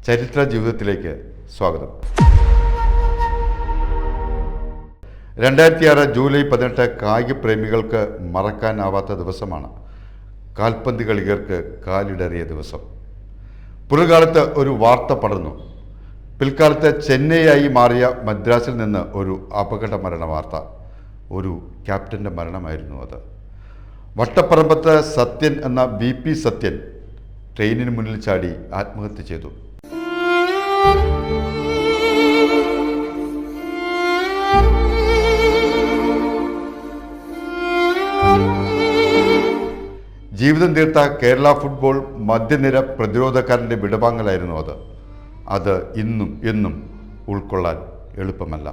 ചരിത്ര ജീവിതത്തിലേക്ക് സ്വാഗതം. 2006 ജൂലൈ 18 കായിക പ്രേമികൾക്ക് മറക്കാനാവാത്ത ദിവസമാണ്. കാൽപന്ത് കളികർക്ക് കാലിടറിയ ദിവസം. പുറകാലത്ത് ഒരു വാർത്ത പടർന്നു. പിൽക്കാലത്ത് ചെന്നൈയായി മാറിയ മദ്രാസിൽ നിന്ന് ഒരു അപകട മരണ വാർത്ത. ഒരു ക്യാപ്റ്റൻ്റെ മരണമായിരുന്നു അത്. വട്ടപ്പറമ്പത്ത് സത്യൻ എന്ന BP സത്യൻ ട്രെയിനിന് മുന്നിൽ ചാടി ആത്മഹത്യ ചെയ്തു. ജീവിതം തീർത്ത കേരള ഫുട്ബോൾ മധ്യനിര പ്രതിരോധക്കാരൻ്റെ വിടവാങ്ങലായിരുന്നു അത് ഇന്നും എന്നും ഉൾക്കൊള്ളാൻ എളുപ്പമല്ല.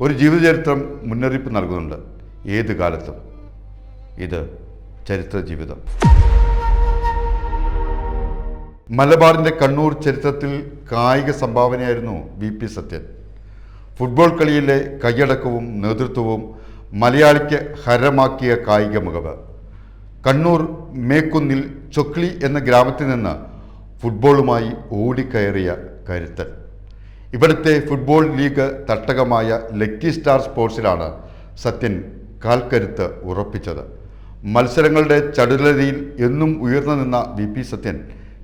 ഒരു ജീവചരിത്രം മുന്നറിയിപ്പ് നൽകുന്നുണ്ട്. ഏത് കാലത്തും ഇത് ചരിത്ര ജീവിതം. മലബാറിൻ്റെ കണ്ണൂർ ചരിത്രത്തിൽ കായിക സംഭാവനയായിരുന്നു BP സത്യൻ. ഫുട്ബോൾ കളിയിലെ കൈയടക്കവും നേതൃത്വവും മലയാളിക്ക് ഹരമാക്കിയ കായിക മികവ്. കണ്ണൂർ മേക്കുന്നിൽ ചൊക്ലി എന്ന ഗ്രാമത്തിൽ നിന്ന് ഫുട്ബോളുമായി ഓടിക്കയറിയ കരുത്തൻ. ഇവിടുത്തെ ഫുട്ബോൾ ലീഗ് തട്ടകമായ ലക്കി സ്റ്റാർ സ്പോർട്സിലാണ് സത്യൻ കാൽക്കരുത്ത് ഉറപ്പിച്ചത്. മത്സരങ്ങളുടെ ചടുലതയിൽ എന്നും ഉയർന്നു നിന്ന BP സത്യൻ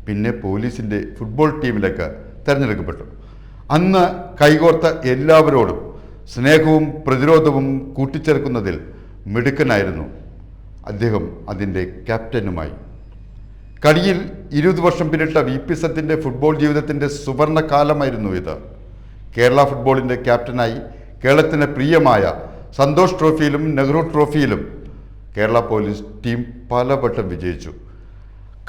പിന്നെ പോലീസിൻ്റെ ഫുട്ബോൾ ടീമിലേക്ക് തിരഞ്ഞെടുക്കപ്പെട്ടു. അന്ന് കൈകോർത്ത എല്ലാവരോടും സ്നേഹവും പ്രതിരോധവും കൂട്ടിച്ചേർക്കുന്നതിൽ മിടുക്കനായിരുന്നു അദ്ദേഹം. അതിൻ്റെ ക്യാപ്റ്റനുമായി കളിയിൽ 20 വർഷം പിന്നിട്ട BP സത്യൻ്റെ ഫുട്ബോൾ ജീവിതത്തിൻ്റെ സുവർണ കാലമായിരുന്നു ഇത്. കേരള ഫുട്ബോളിൻ്റെ ക്യാപ്റ്റനായി കേരളത്തിന് പ്രിയമായ സന്തോഷ് ട്രോഫിയിലും നെഹ്റു ട്രോഫിയിലും കേരള പോലീസ് ടീം പലവട്ടം വിജയിച്ചു.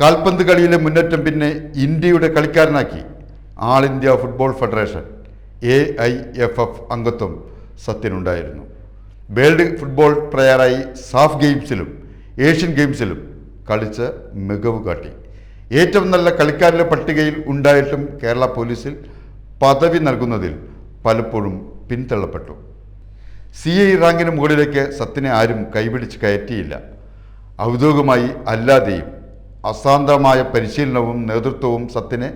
കാൽപന്ത് കളിയിലെ മുന്നേറ്റം പിന്നെ ഇന്ത്യയുടെ കളിക്കാരനാക്കി. ആൾ ഇന്ത്യ ഫുട്ബോൾ ഫെഡറേഷൻ AIFF അംഗത്വം സത്യനുണ്ടായിരുന്നു. വേൾഡ് ഫുട്ബോൾ പ്ലെയറായി സാഫ് ഗെയിംസിലും ഏഷ്യൻ ഗെയിംസിലും കളിച്ച് മികവ് കാട്ടി. ഏറ്റവും നല്ല കളിക്കാരുടെ പട്ടികയിൽ ഉണ്ടായിട്ടും കേരള പോലീസിൽ പദവി നൽകുന്നതിൽ പലപ്പോഴും പിന്തള്ളപ്പെട്ടു. CI റാങ്കിന് മുകളിലേക്ക് സത്യനെ ആരും കൈപിടിച്ച് കയറ്റിയില്ല. ഔദ്യോഗികമായി അല്ലാതെയും അസാന്തമായ പരിശീലനവും നേതൃത്വവും സത്യനെ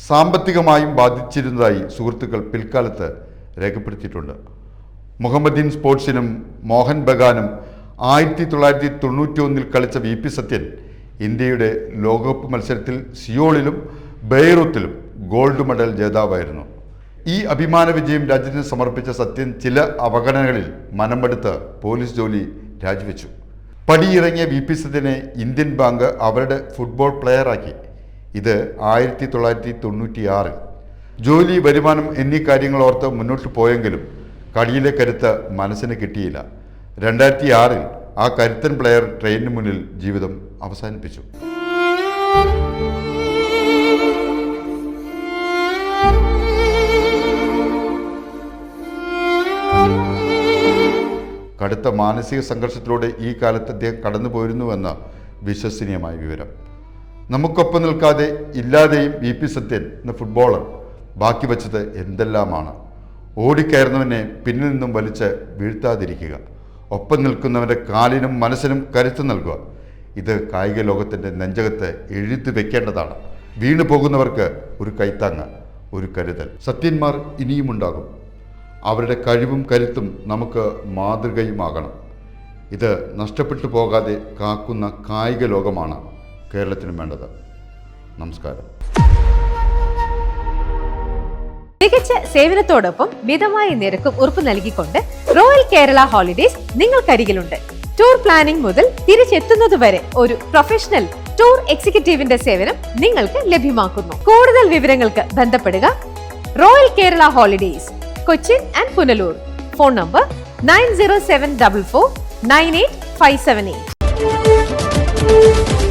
സാമ്പത്തികമായും ബാധിച്ചിരുന്നതായി സുഹൃത്തുക്കൾ പിൽക്കാലത്ത് രേഖപ്പെടുത്തിയിട്ടുണ്ട്. മുഹമ്മദീൻ സ്പോർട്സിനും മോഹൻ ബഗാനും 1991 കളിച്ച BP സത്യൻ ഇന്ത്യയുടെ ലോകകപ്പ് മത്സരത്തിൽ സിയോളിലും ബെയ്റൂത്തിലും ഗോൾഡ് മെഡൽ ജേതാവായിരുന്നു. ഈ അഭിമാന വിജയം രാജ്യത്തിന് സമർപ്പിച്ച സത്യൻ ചില അവഗണനകളിൽ മനമെടുത്ത് പോലീസ് ജോലി രാജിവെച്ചു. പടിയിറങ്ങിയ BP സത്യനെ ഇന്ത്യൻ ബാങ്ക് അവരുടെ ഫുട്ബോൾ പ്ലെയറാക്കി. ഇത് 1996. ജോലി, വരുമാനം എന്നീ കാര്യങ്ങൾ ഓർത്ത് മുന്നോട്ട് പോയെങ്കിലും കളിയിലെ കരുത്ത് മനസ്സിന് കിട്ടിയില്ല. 2006 ആ കരുത്തൻ പ്ലെയർ ട്രെയിനിന് മുന്നിൽ ജീവിതം അവസാനിപ്പിച്ചു. കടുത്ത മാനസിക സംഘർഷത്തിലൂടെ ഈ കാലത്ത് അദ്ദേഹം കടന്നു പോയിരുന്നുവെന്ന വിശ്വസനീയമായ വിവരം. നമുക്കൊപ്പം നിൽക്കാതെ ഇല്ലാതെയും BP സത്യൻ എന്ന ഫുട്ബോളർ ബാക്കി വച്ചത് എന്തെല്ലാമാണ്. ഓടിക്കയറുന്നവനെ പിന്നിൽ നിന്നും വലിച്ച് വീഴ്ത്താതിരിക്കുക, ഒപ്പം നിൽക്കുന്നവൻ്റെ കാലിനും മനസ്സിനും കരുത്ത് നൽകുക. ഇത് കായിക ലോകത്തിൻ്റെ നെഞ്ചകത്ത് എഴുതി വെക്കേണ്ടതാണ്. വീണു പോകുന്നവർക്ക് ഒരു കൈത്താങ്ങ്, ഒരു കരുതൽ. സത്യന്മാർ ഇനിയുമുണ്ടാകും. അവരുടെ കഴിവും കരുത്തും നമുക്ക് മാതൃകയുമാകണം. ഇത് നഷ്ടപ്പെട്ടു പോകാതെ കാക്കുന്ന കായിക ലോകമാണ് കേരളത്തിന് വേണ്ടത്. നമസ്കാരം. മികച്ച സേവനത്തോടൊപ്പം മിതമായ നിരക്കും ഉറപ്പു നൽകിക്കൊണ്ട് റോയൽ കേരള ഹോളിഡേയ്സ് നിങ്ങൾക്കരികിലുണ്ട്. ടൂർ പ്ലാനിംഗ് മുതൽ തിരിച്ചെത്തുന്നതുവരെ ഒരു പ്രൊഫഷണൽ ടൂർ എക്സിക്യൂട്ടീവിന്റെ സേവനം നിങ്ങൾക്ക് ലഭ്യമാക്കുന്നു. കൂടുതൽ വിവരങ്ങൾക്ക് ബന്ധപ്പെടുക royal Kerala holidays, Cochin and Punalur. Phone number 9074498578.